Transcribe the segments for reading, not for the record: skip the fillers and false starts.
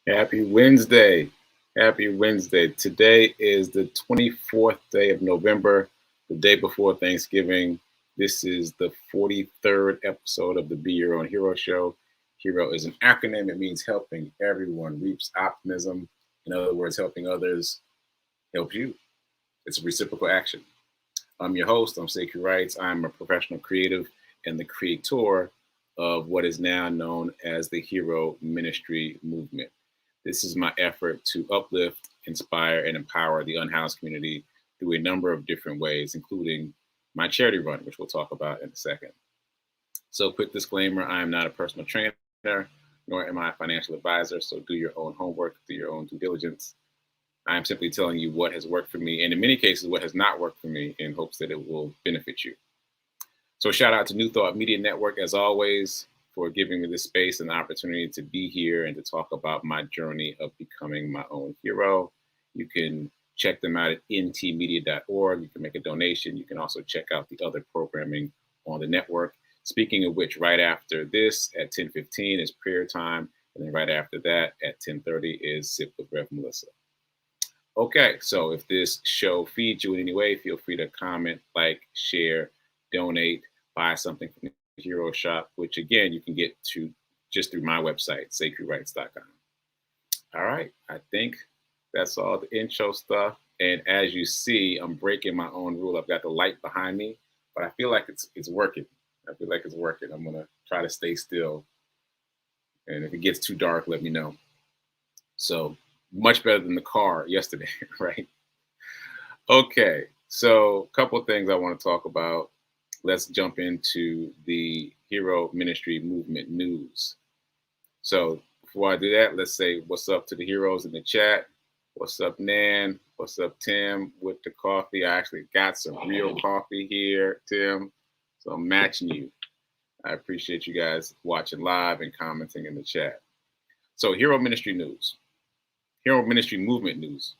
Happy Wednesday. Happy Wednesday. Today is the 24th day of November, the day before Thanksgiving. This is the 43rd episode of the Be Your Own Hero show. Hero is an acronym. It means helping everyone reach optimism. In other words, helping others helps you. It's a reciprocal action. I'm your host. I'm sekouwrites. I'm a professional creative and the creator of what is now known as the Hero Ministry Movement. This is my effort to uplift, inspire, and empower the unhoused community through a number of different ways, including my charity run, which we'll talk about in a second. So, quick disclaimer, I am not a personal trainer, nor am I a financial advisor. So, do your own homework, do your own due diligence. I am simply telling you what has worked for me, and in many cases, what has not worked for me, in hopes that it will benefit you. So, shout out to New Thought Media Network, as always, for giving me this space and the opportunity to be here and to talk about my journey of becoming my own hero. You can check them out at ntmedia.org. You can make a donation. You can also check out the other programming on the network. Speaking of which, right after this at 10:15 is prayer time. And then right after that at 10:30 is Sip with Rev Melissa. Okay, so if this show feeds you in any way, feel free to comment, like, share, donate, buy something from the Hero Shop, which again, you can get to just through my website, sekouwrites.com. All right, I think that's all the intro stuff. And as you see, I'm breaking my own rule. I've got the light behind me, but I feel like it's working. I feel like it's working. I'm gonna try to stay still. And if it gets too dark, let me know. So much better than the car yesterday, right? Okay, so a couple of things I want to talk about. Let's jump into the Hero Ministry Movement news. So before I do that, let's say what's up to the heroes in the chat. What's up, Nan? What's up, Tim? With the coffee, I actually got some real coffee here, Tim. So I'm matching you. I appreciate you guys watching live and commenting in the chat. So Hero Ministry news. Hero Ministry Movement news.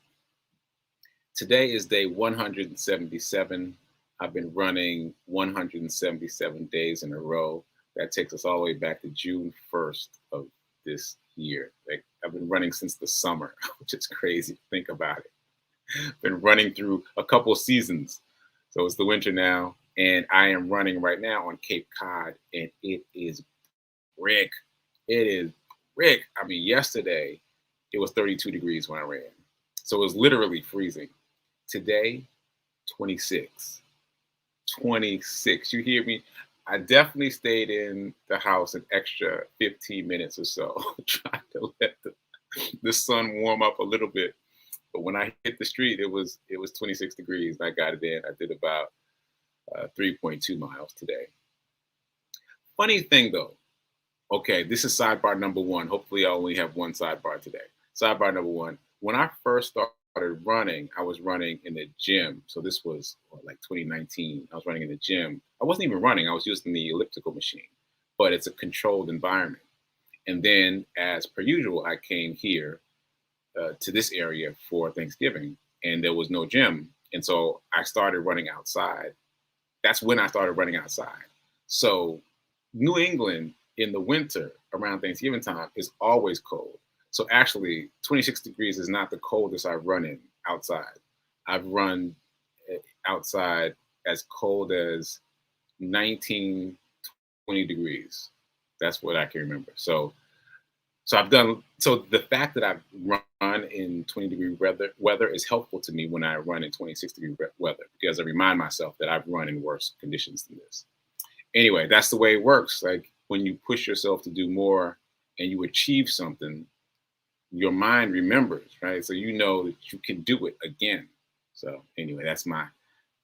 Today is day 177. I've been running 177 days in a row. That takes us all the way back to June 1st of this year. Like, I've been running since the summer, which is crazy to think about it. Been running through a couple seasons. So it's the winter now, and I am running right now on Cape Cod, and it is brick. It is brick. I mean, yesterday it was 32 degrees when I ran. So it was literally freezing. Today, 26. 26. You hear me? I definitely stayed in the house an extra 15 minutes or so, trying to let the sun warm up a little bit. But when I hit the street, it was 26 degrees. And I got it in. I did about 3.2 miles today. Funny thing though. Okay, this is sidebar number one. Hopefully, I only have one sidebar today. Sidebar number one. When I first started running, I was running in the gym. So this was like 2019. I was running in the gym. I wasn't even running. I was using the elliptical machine, but it's a controlled environment. And then, as per usual, I came here to this area for Thanksgiving, and there was no gym. And so I started running outside. That's when I started running outside. So New England in the winter around Thanksgiving time is always cold. So actually, 26 degrees is not the coldest I've run in outside. I've run outside as cold as 19, 20 degrees. That's what I can remember. So I've done, so the fact that I've run in 20-degree weather is helpful to me when I run in 26-degree weather, because I remind myself that I've run in worse conditions than this. Anyway, that's the way it works. Like, when you push yourself to do more and you achieve something, your mind remembers, right? So you know that you can do it again. So anyway, that's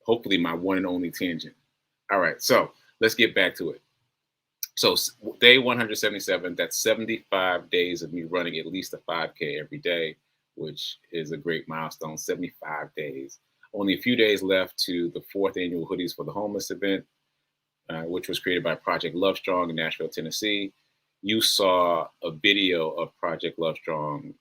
hopefully my one and only tangent. All right, so let's get back to it. So day 177, that's 75 days of me running at least a 5K every day, which is a great milestone, 75 days. Only a few days left to the 4th annual Hoodies for the Homeless event, which was created by Project Love Strong in Nashville, Tennessee. You saw a video of Project Love Strong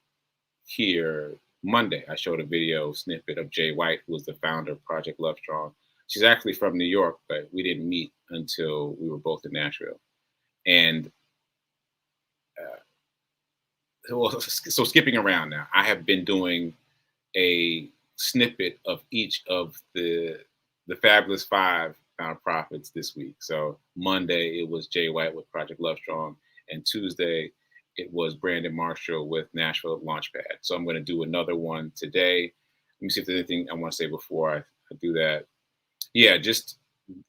here Monday. I showed a video snippet of Jay White, who was the founder of Project Love Strong. She's actually from New York, but we didn't meet until we were both in Nashville. And well, so skipping around now, I have been doing a snippet of each of the Fabulous Five nonprofits this week. So Monday it was Jay White with Project Love Strong, and Tuesday it was Brandon Marshall with Nashville Launchpad. So I'm going to do another one today. Let me see if there's anything I want to say before I do that. Yeah, just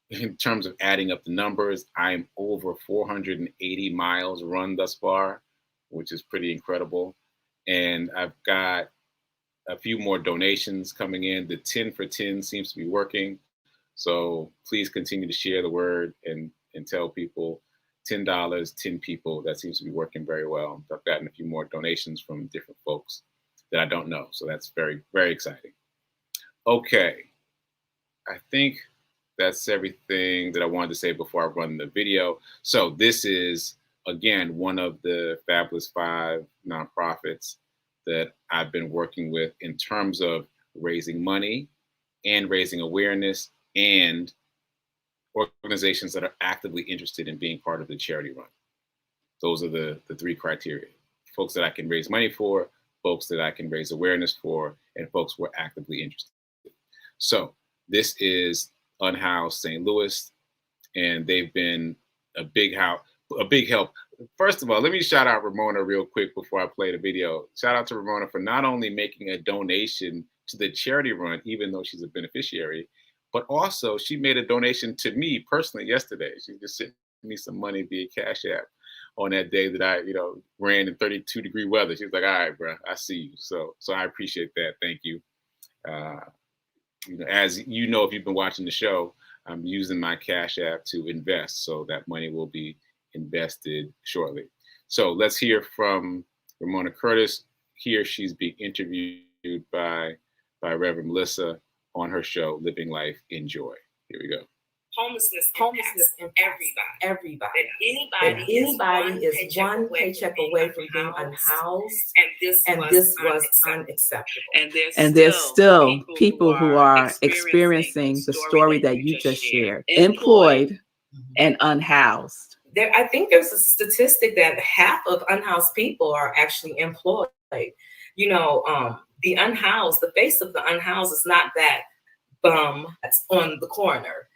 in terms of adding up the numbers, I'm over 480 miles run thus far, which is pretty incredible. And I've got a few more donations coming in. The 10 for 10 seems to be working. So please continue to share the word and tell people $10, 10 people. That seems to be working very well. I've gotten a few more donations from different folks that I don't know. So that's very, very exciting. Okay. I think that's everything that I wanted to say before I run the video. So this is, again, one of the Fabulous Five nonprofits that I've been working with in terms of raising money and raising awareness and organizations that are actively interested in being part of the charity run. Those are the three criteria. Folks that I can raise money for, folks that I can raise awareness for, and folks who are actively interested. So this is Unhoused St. Louis, and they've been a big help. First of all, let me shout out Ramona real quick before I play the video. Shout out to Ramona for not only making a donation to the charity run, even though she's a beneficiary, but also she made a donation to me personally yesterday. She just sent me some money via Cash App on that day that I, ran in 32-degree weather. She was like, "All right, bro, I see you." So I appreciate that. Thank you. As you know, if you've been watching the show, I'm using my Cash App to invest, so that money will be invested shortly. So let's hear from Ramona Curtis. Here she's being interviewed by Reverend Melissa on her show, Living Life in Joy. Here we go. Homelessness impacts everybody. Anybody is one paycheck away from being unhoused, and this was unacceptable. And there's still people who are experiencing the story that you just shared, employed and unhoused. I think there's a statistic that half of unhoused people are actually employed. The unhoused, the face of the unhoused is not that bum that's on the corner.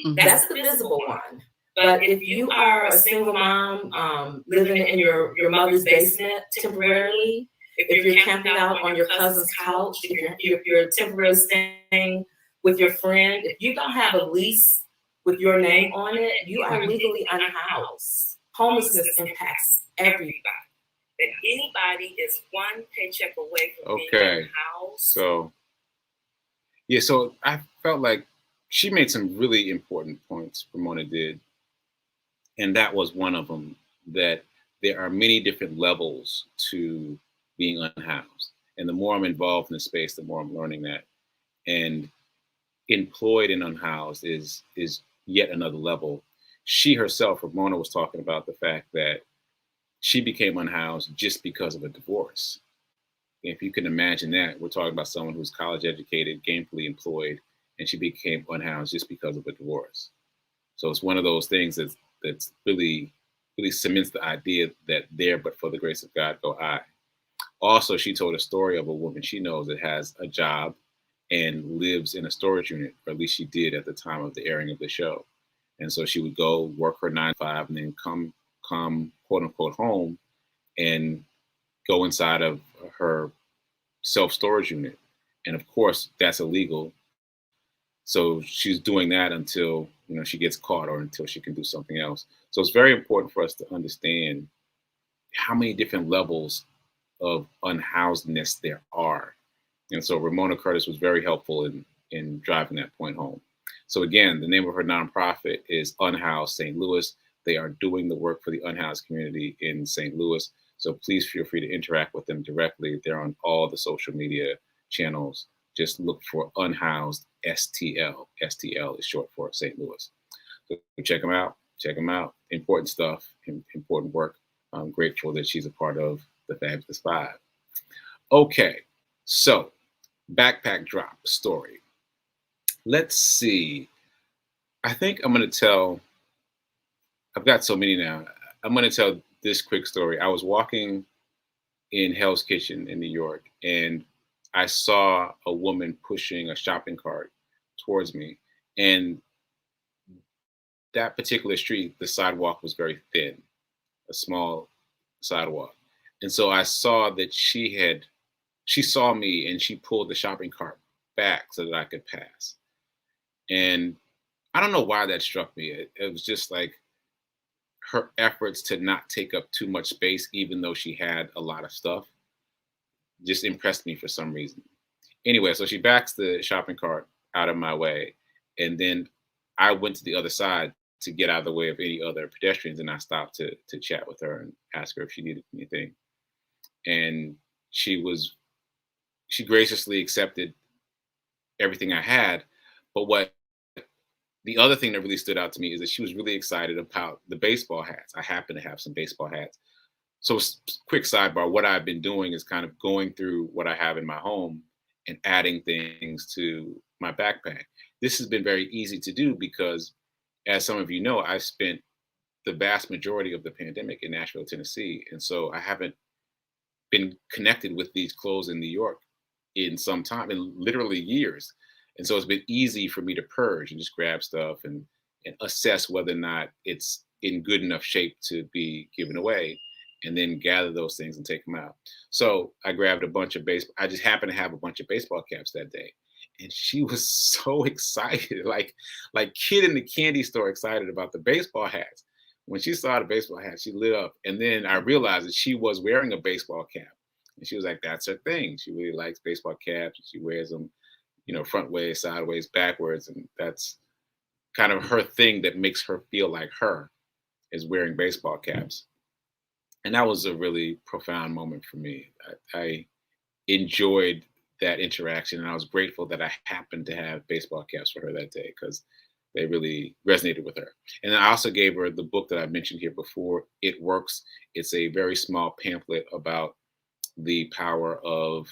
Mm-hmm. That's the visible one. But if you are a single mom living in your mother's basement temporarily, if you're camping out on your cousin's couch, if you're temporarily staying with your friend, if you don't have a lease with your name on it, you are legally unhoused. Homelessness impacts everybody. And anybody is one paycheck away from being unhoused. So I felt like she made some really important points, Ramona did. And that was one of them, that there are many different levels to being unhoused. And the more I'm involved in the space, the more I'm learning that. And employed and unhoused is yet another level. She herself, Ramona, was talking about the fact that she became unhoused just because of a divorce. If you can imagine that, we're talking about someone who's college educated, gainfully employed, and she became unhoused just because of a divorce. So it's one of those things that's really, really cements the idea that there, but for the grace of God, go I. Also, she told a story of a woman she knows that has a job and lives in a storage unit, or at least she did at the time of the airing of the show. And so she would go work her 9 to 5 and then come quote unquote home and go inside of her self-storage unit. And of course, that's illegal. So she's doing that until she gets caught or until she can do something else. So it's very important for us to understand how many different levels of unhousedness there are. And so Ramona Curtis was very helpful in driving that point home. So again, the name of her nonprofit is Unhoused St. Louis. They are doing the work for the unhoused community in St. Louis. So please feel free to interact with them directly. They're on all the social media channels. Just look for Unhoused STL. STL is short for St. Louis. So check them out. Check them out. Important stuff, important work. I'm grateful that she's a part of the Fabulous Five. Okay, so backpack drop story. Let's see. I think I'm going to tell, I've got so many now. I'm going to tell this quick story. I was walking in Hell's Kitchen in New York, and I saw a woman pushing a shopping cart towards me. And that particular street, the sidewalk was very thin, a small sidewalk. And so I saw that she saw me and she pulled the shopping cart back so that I could pass. And I don't know why that struck me. It was just like her efforts to not take up too much space, even though she had a lot of stuff, just impressed me for some reason. Anyway, so she backs the shopping cart out of my way. And then I went to the other side to get out of the way of any other pedestrians. And I stopped to chat with her and ask her if she needed anything. And she graciously accepted everything I had. But what the other thing that really stood out to me is that she was really excited about the baseball hats. I happen to have some baseball hats. So, quick sidebar, what I've been doing is kind of going through what I have in my home and adding things to my backpack. This has been very easy to do because, as some of you know, I spent the vast majority of the pandemic in Nashville, Tennessee. And so I haven't been connected with these clothes in New York in some time, in literally years. And so it's been easy for me to purge and just grab stuff and assess whether or not it's in good enough shape to be given away, and then gather those things and take them out. So I grabbed a bunch of I just happened to have a bunch of baseball caps that day. And she was so excited, like kid in the candy store excited about the baseball hats. When she saw the baseball hat, she lit up. And then I realized that she was wearing a baseball cap. And she was like, that's her thing. She really likes baseball caps. She wears them, front ways, sideways, backwards. And that's kind of her thing that makes her feel like her, is wearing baseball caps. And that was a really profound moment for me. I enjoyed that interaction, and I was grateful that I happened to have baseball caps for her that day because they really resonated with her. And then I also gave her the book that I mentioned here before, It Works. It's a very small pamphlet about the power of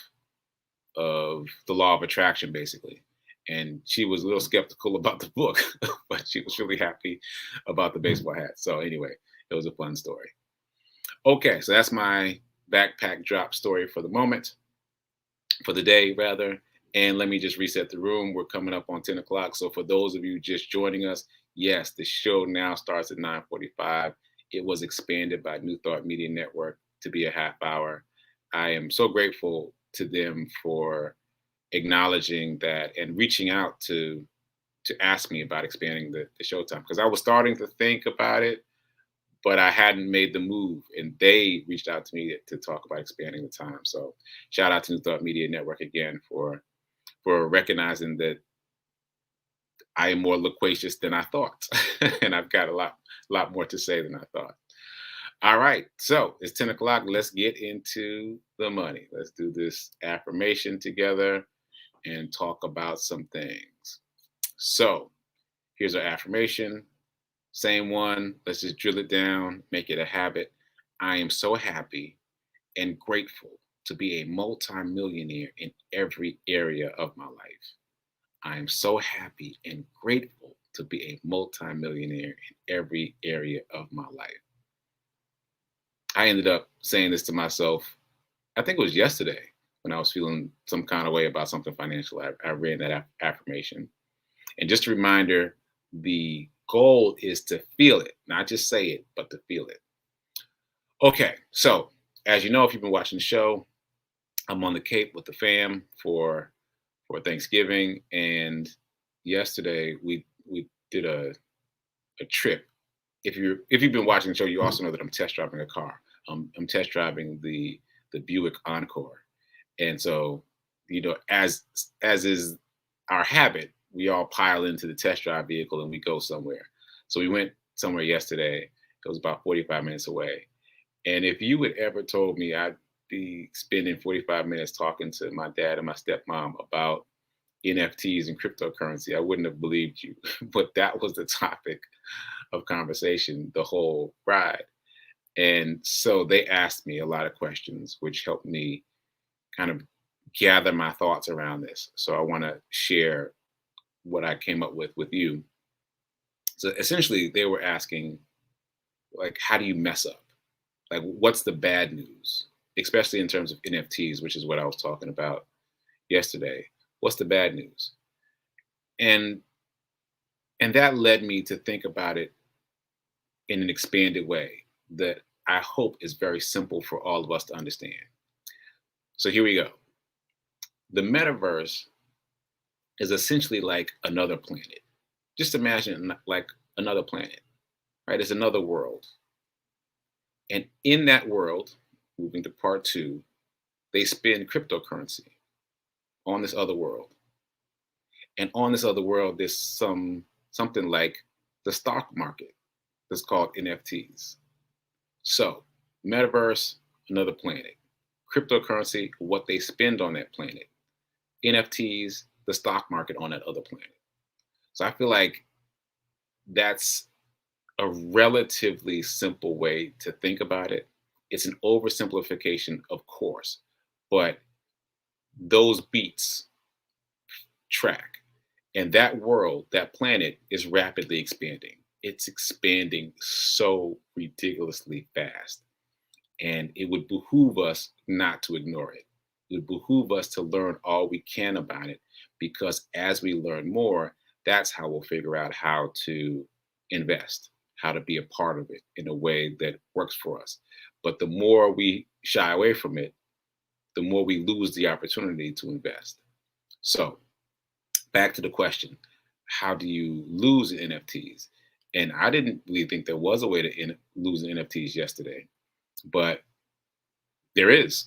the law of attraction, basically. And she was a little skeptical about the book, but she was really happy about the baseball hat. So anyway, it was a fun story. Okay, so that's my backpack drop story for the moment, for the day rather. And let me just reset the room. We're coming up on 10 o'clock. So for those of you just joining us, yes, the show now starts at 9:45. It was expanded by New Thought Media Network to be a half hour. I am so grateful to them for acknowledging that and reaching out to ask me about expanding the show time, because I was starting to think about it, but I hadn't made the move, and they reached out to me to talk about expanding the time. So shout out to New Thought Media Network again for recognizing that I am more loquacious than I thought. And I've got a lot more to say than I thought. All right, so it's 10 o'clock. Let's get into the money. Let's do this affirmation together and talk about some things. So here's our affirmation. Same one. Let's just drill it down, make it a habit. I am so happy and grateful to be a multimillionaire in every area of my life. I am so happy and grateful to be a multimillionaire in every area of my life. I ended up saying this to myself, I think it was yesterday when I was feeling some kind of way about something financial. I read that affirmation. And just a reminder, the goal is to feel it, not just say it, but to feel it. Okay, so as you know, if you've been watching the show, I'm on the Cape with the fam for Thanksgiving, and yesterday we did a trip. If you've been watching the show, you also know that I'm test driving a car. I'm test driving the Buick Encore, and so as is our habit, we all pile into the test drive vehicle and we go somewhere. So we went somewhere yesterday. It was about 45 minutes away. And if you had ever told me I'd be spending 45 minutes talking to my dad and my stepmom about NFTs and cryptocurrency, I wouldn't have believed you. But that was the topic of conversation the whole ride. And so they asked me a lot of questions, which helped me kind of gather my thoughts around this. So I want to share what I came up with you. So essentially they were asking, like, how do you mess up? Like, what's the bad news especially in terms of NFTs, which is what I was talking about yesterday. What's the bad news? And that led me to think about it in an expanded way that I hope is very simple for all of us to understand. So here we go. The metaverse is essentially like another planet. Just imagine like another planet, right? It's another world. And in that world, moving to part 2, they spend cryptocurrency on this other world. And on this other world, there's something like the stock market that's called NFTs. So, metaverse, another planet. Cryptocurrency, what they spend on that planet. NFTs, the stock market on that other planet. So I feel like that's a relatively simple way to think about it. It's an oversimplification, of course, but those beats track. And that world, that planet is rapidly expanding. It's expanding so ridiculously fast. And it would behoove us not to ignore it. It would behoove us to learn all we can about it, because as we learn more, that's how we'll figure out how to invest, how to be a part of it in a way that works for us. But the more we shy away from it, the more we lose the opportunity to invest. So back to the question, how do you lose in NFTs? And I didn't really think there was a way to lose in NFTs yesterday, but there is.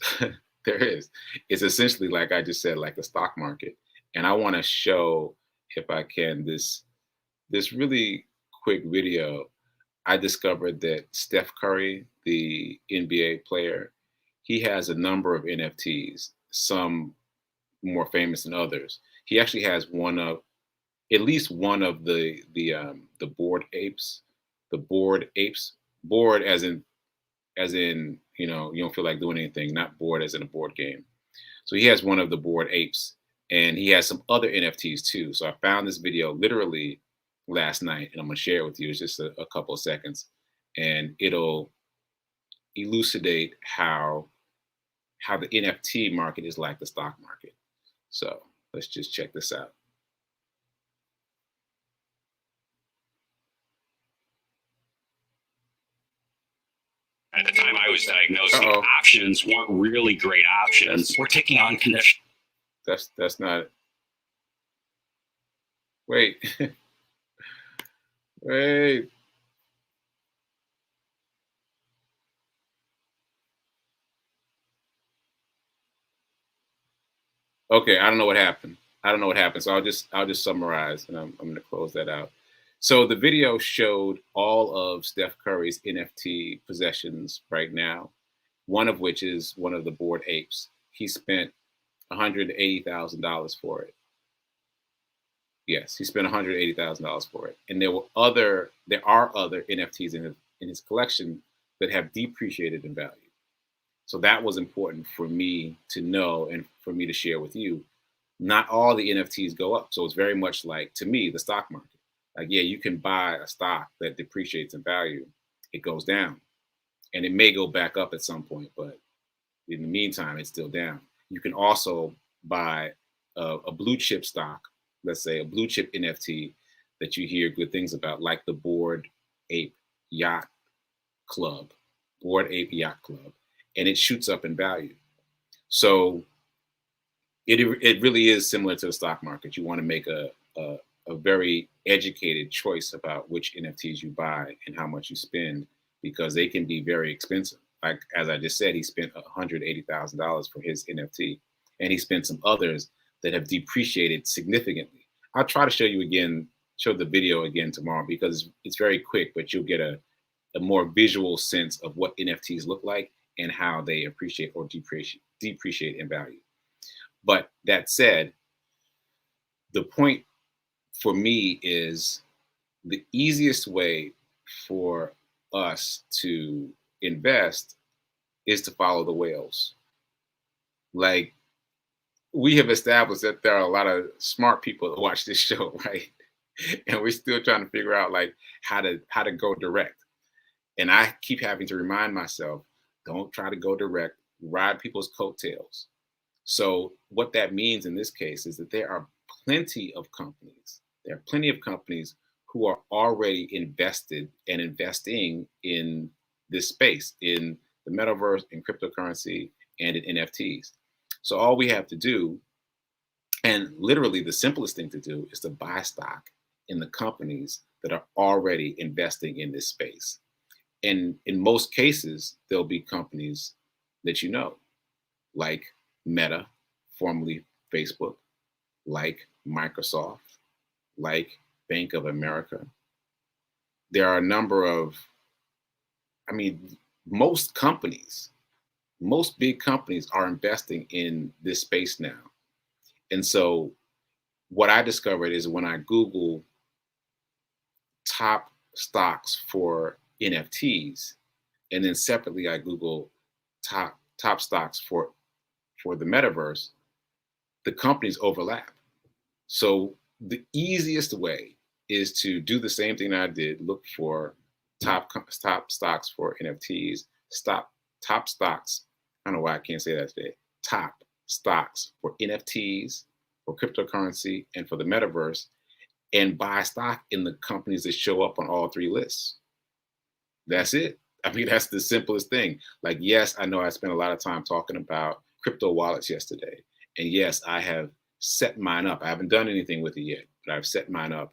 There is. It's essentially, like I just said, like the stock market. And I want to show, if I can, this really quick video. I discovered that Steph Curry, the NBA player, he has a number of NFTs, some more famous than others. He actually has at least one of the bored apes, bored as in, you know, you don't feel like doing anything, not bored as in a board game. So he has one of the bored apes, and he has some other NFTs too. So I found this video literally last night, and I'm gonna share it with you. It's just a couple of seconds, and it'll elucidate how the NFT market is like the stock market. So let's just check this out. At the time I was diagnosed, the options weren't really great options. We're taking on conditions. That's not. Wait. Wait. Okay, I don't know what happened. So I'll just summarize, and I'm going to close that out. So the video showed all of Steph Curry's NFT possessions right now, one of which is one of the bored apes. He spent $180,000 for it. Yes, he spent $180,000 for it. And there are other NFTs in his collection that have depreciated in value. So that was important for me to know and for me to share with you. Not all the NFTs go up. So it's very much like, to me, the stock market. Like, yeah, you can buy a stock that depreciates in value. It goes down. And it may go back up at some point, but in the meantime, it's still down. You can also buy a blue chip stock, let's say a blue chip NFT that you hear good things about, like the Bored Ape Yacht Club, and it shoots up in value. So it really is similar to the stock market. You want to make a very educated choice about which NFTs you buy and how much you spend, because they can be very expensive. Like, as I just said, he spent $180,000 for his NFT, and he spent some others that have depreciated significantly. I'll try to show the video again tomorrow, because it's very quick, but you'll get a more visual sense of what NFTs look like and how they appreciate or depreciate in value. But that said, the point for me is the easiest way for us to invest is to follow the whales. Like, we have established that there are a lot of smart people that watch this show, right? And we're still trying to figure out like how to go direct. And I keep having to remind myself, don't try to go direct. ride people's coattails. So what that means in this case is that there are plenty of companies. There are plenty of companies who are already invested and investing in this space, in the metaverse, in cryptocurrency, and in NFTs. So all we have to do, and literally the simplest thing to do, is to buy stock in the companies that are already investing in this space. And in most cases, there'll be companies that you know, like Meta, formerly Facebook, like Microsoft, like Bank of America. There are a number of, most companies, most big companies are investing in this space now. And so what I discovered is when I Google top stocks for NFTs, and then separately I Google top stocks for the metaverse, the companies overlap. So the easiest way is to do the same thing I did, look for top stocks for NFTs, top stocks. I don't know why I can't say that today. Top stocks for NFTs, for cryptocurrency, and for the metaverse, and buy stock in the companies that show up on all three lists. That's it. That's the simplest thing. Like, yes, I know I spent a lot of time talking about crypto wallets yesterday. And yes, I have set mine up. I haven't done anything with it yet, but I've set mine up.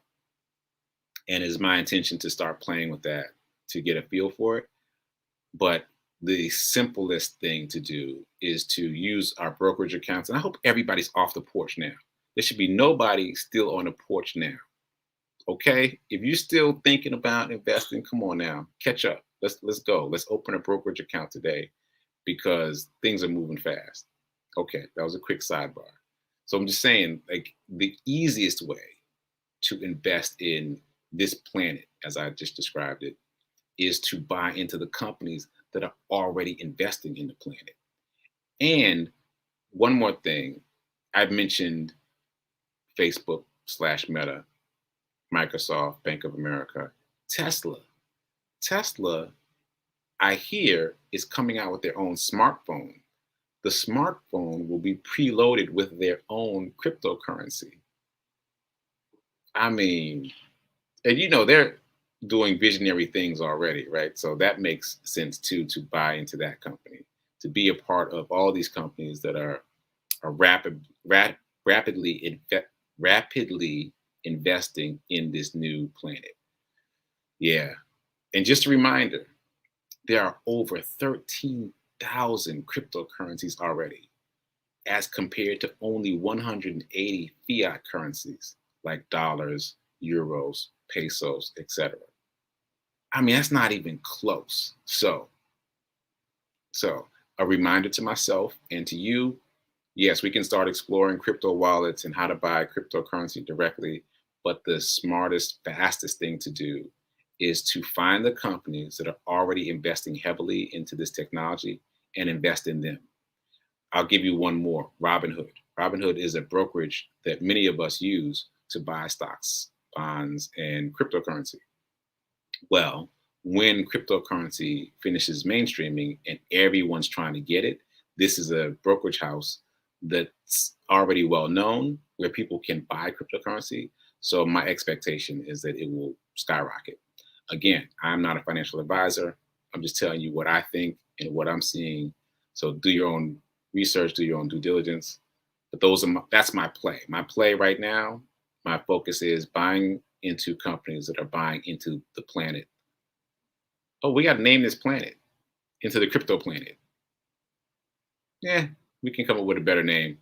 And it's my intention to start playing with that to get a feel for it. But the simplest thing to do is to use our brokerage accounts. And I hope everybody's off the porch now. There should be nobody still on the porch now. Okay? If you're still thinking about investing, come on now, catch up. Let's go. Let's open a brokerage account today because things are moving fast. Okay, that was a quick sidebar. So I'm just saying, like, the easiest way to invest in this planet, as I just described it, is to buy into the companies that are already investing in the planet. And one more thing, I've mentioned Facebook / Meta, Microsoft, Bank of America, Tesla. Tesla, I hear, is coming out with their own smartphone. The smartphone will be preloaded with their own cryptocurrency. And they're doing visionary things already, right? So that makes sense too, to buy into that company, to be a part of all these companies that are rapidly investing in this new planet. Yeah. And just a reminder, there are over 13,000 cryptocurrencies already, as compared to only 180 fiat currencies like dollars, euros, pesos, etc. That's not even close. So a reminder to myself and to you, yes, we can start exploring crypto wallets and how to buy cryptocurrency directly, but the smartest, fastest thing to do is to find the companies that are already investing heavily into this technology and invest in them. I'll give you one more, Robinhood. Robinhood is a brokerage that many of us use to buy stocks, bonds, and cryptocurrency. Well, when cryptocurrency finishes mainstreaming and everyone's trying to get it, this is a brokerage house that's already well known where people can buy cryptocurrency. So my expectation is that it will skyrocket. Again, I'm not a financial advisor. I'm just telling you what I think and what I'm seeing. So do your own research, do your own due diligence. But that's my play. My play right now, my focus is buying into companies that are buying into the planet. Oh, we got to name this planet, into the crypto planet. Yeah, we can come up with a better name.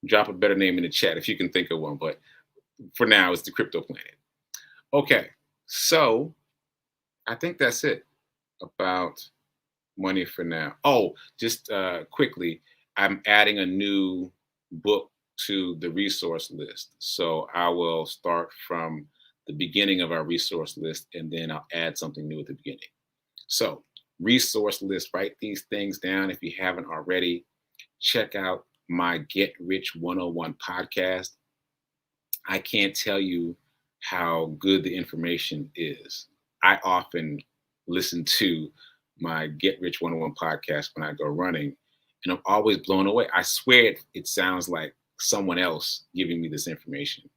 Drop a better name in the chat if you can think of one. But for now, it's the crypto planet. Okay, so I think that's it about money for now. Oh, just quickly, I'm adding a new book to the resource list. So I will start from the beginning of our resource list, and then I'll add something new at the beginning. So resource list, write these things down if you haven't already. Check out my Get Rich 101 podcast. I can't tell you how good the information is. I often listen to my Get Rich 101 podcast when I go running, And I'm always blown away. I swear it sounds like someone else giving me this information.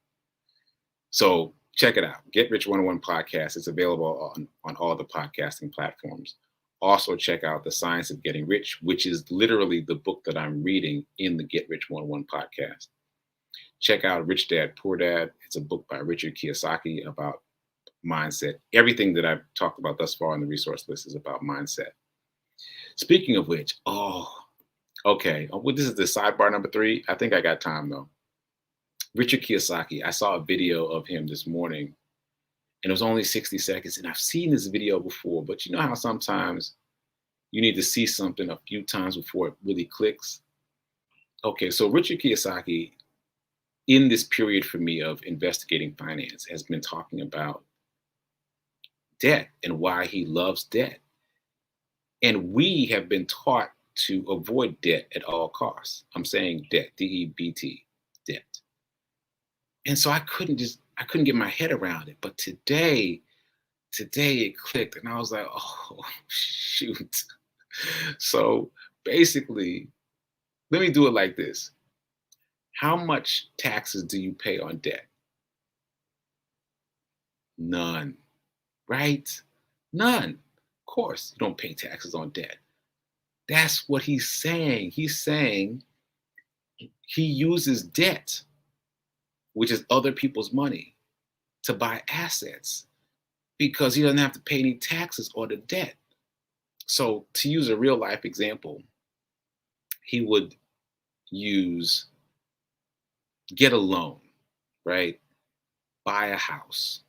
So check it out. Get Rich 101 podcast. It's available on all the podcasting platforms. Also check out The Science of Getting Rich, which is literally the book that I'm reading in the Get Rich 101 podcast. Check out Rich Dad, Poor Dad. It's a book by Richard Kiyosaki about mindset. Everything that I've talked about thus far on the resource list is about mindset. Speaking of which, okay. Well, this is the sidebar number 3. I think I got time though. Richard Kiyosaki, I saw a video of him this morning and it was only 60 seconds. And I've seen this video before, but you know how sometimes you need to see something a few times before it really clicks? Okay, so Richard Kiyosaki, in this period for me of investigating finance, has been talking about debt and why he loves debt. And we have been taught to avoid debt at all costs. I'm saying debt, D-E-B-T, debt. And so I couldn't get my head around it. But today it clicked and I was like, oh, shoot. So basically, let me do it like this. How much taxes do you pay on debt? None, right? None. Of course, you don't pay taxes on debt. That's what he's saying. He's saying he uses debt, which is other people's money, to buy assets because he doesn't have to pay any taxes on the debt. So to use a real life example, he would get a loan, right? Buy a house,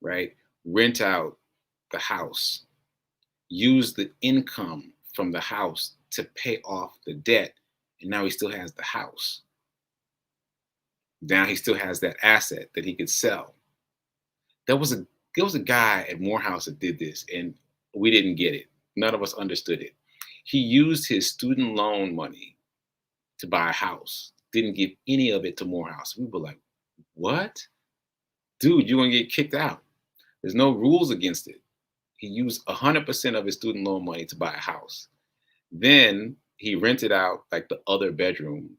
right? Rent out the house, use the income from the house to pay off the debt. And now he still has the house. Now he still has that asset that he could sell. There was a guy at Morehouse that did this and we didn't get it. None of us understood it. He used his student loan money to buy a house, didn't give any of it to Morehouse. We were like, what? Dude, you're gonna get kicked out. There's no rules against it. He used 100% of his student loan money to buy a house. Then he rented out like the other bedroom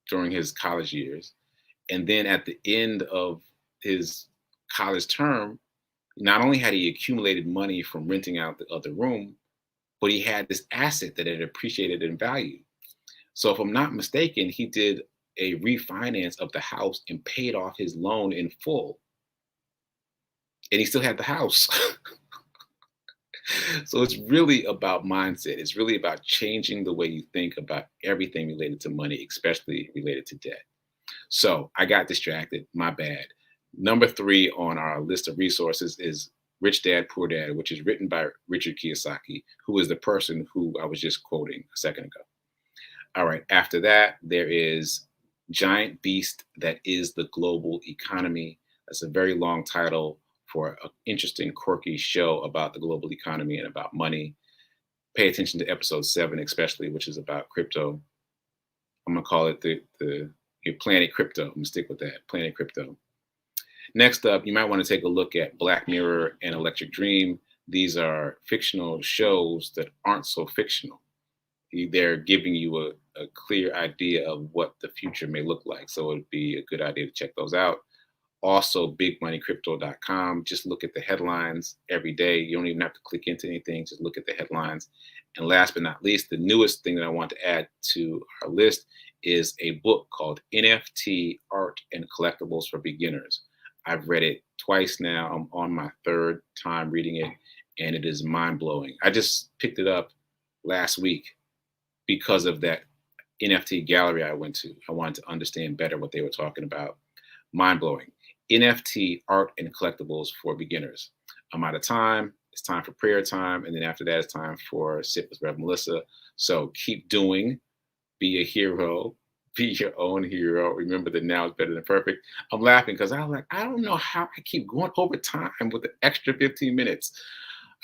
during his college years. And then at the end of his college term, not only had he accumulated money from renting out the other room, but he had this asset that had appreciated in value. So if I'm not mistaken, he did a refinance of the house and paid off his loan in full. And he still had the house. So it's really about mindset. It's really about changing the way you think about everything related to money, especially related to debt. So I got distracted, my bad. Number 3 on our list of resources is Rich Dad, Poor Dad, which is written by Richard Kiyosaki, who is the person who I was just quoting a second ago. All right, after that, there is Giant Beast That Is the Global Economy. That's a very long title for an interesting, quirky show about the global economy and about money. Pay attention to episode 7, especially, which is about crypto. I'm gonna call it the Planet Crypto. I'm gonna stick with that, Planet Crypto. Next up, you might want to take a look at Black Mirror and Electric Dream. These are fictional shows that aren't so fictional. They're giving you a clear idea of what the future may look like. So it'd be a good idea to check those out. Also, bigmoneycrypto.com. Just look at the headlines every day. You don't even have to click into anything. Just look at the headlines. And last but not least, the newest thing that I want to add to our list is a book called NFT Art and Collectibles for Beginners. I've read it twice now. I'm on my 3rd time reading it, and it is mind-blowing. I just picked it up last week because of that NFT gallery I went to. I wanted to understand better what they were talking about. Mind-blowing. NFT Art and Collectibles for Beginners. I'm out of time. It's time for prayer time. And then after that, it's time for Sip with Rev Melissa. So keep doing. Be a hero. Be your own hero. Remember that now is better than perfect. I'm laughing because I was like, I don't know how I keep going over time with the extra 15 minutes.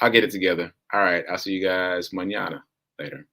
I'll get it together. All right. I'll see you guys mañana. Later.